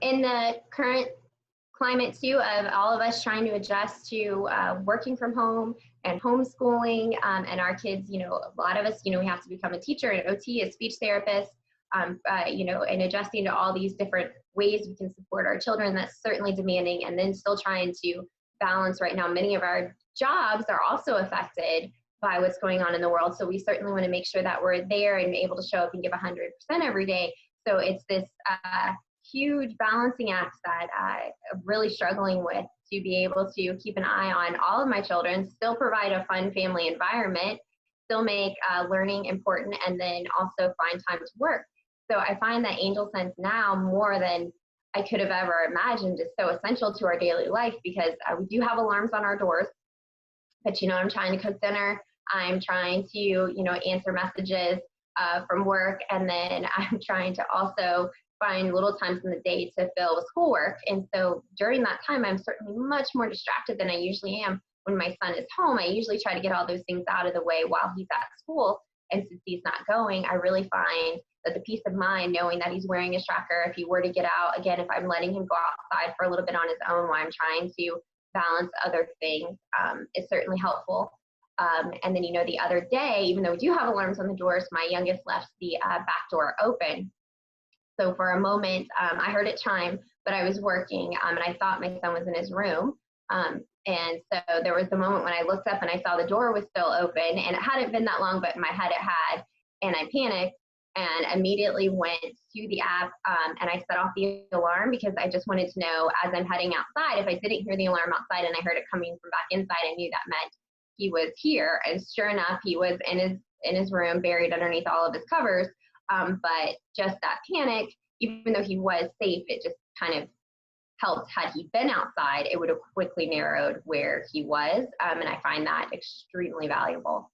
In the current climate too of all of us trying to adjust to working from home and homeschooling, and our kids, a lot of us, we have to become a teacher, an OT, a speech therapist, and adjusting to all these different ways we can support our children. That's certainly demanding. And then still trying to balance right now, many of our jobs are also affected by what's going on in the world. So we certainly want to make sure that we're there and able to show up and give 100% every day. So it's this huge balancing act that I'm really struggling with, to be able to keep an eye on all of my children, still provide a fun family environment, still make learning important, and then also find time to work. So I find that AngelSense now, more than I could have ever imagined, is so essential to our daily life, because we do have alarms on our doors, but I'm trying to cook dinner, I'm trying to answer messages from work, and then I'm trying to also find little times in the day to fill with schoolwork. And so during that time, I'm certainly much more distracted than I usually am. When my son is home, I usually try to get all those things out of the way while he's at school. And since he's not going, I really find that the peace of mind knowing that he's wearing a tracker, if he were to get out, again, if I'm letting him go outside for a little bit on his own while I'm trying to balance other things, is certainly helpful. And then, the other day, even though we do have alarms on the doors, my youngest left the back door open. So for a moment, I heard it chime, but I was working, and I thought my son was in his room. And so there was the moment when I looked up and I saw the door was still open, and it hadn't been that long, but in my head it had, and I panicked and immediately went to the app, and I set off the alarm, because I just wanted to know, as I'm heading outside, if I didn't hear the alarm outside and I heard it coming from back inside, I knew that meant he was here. And sure enough, he was in his room, buried underneath all of his covers. But just that panic, even though he was safe, it just kind of helped. Had he been outside, it would have quickly narrowed where he was. And I find that extremely valuable.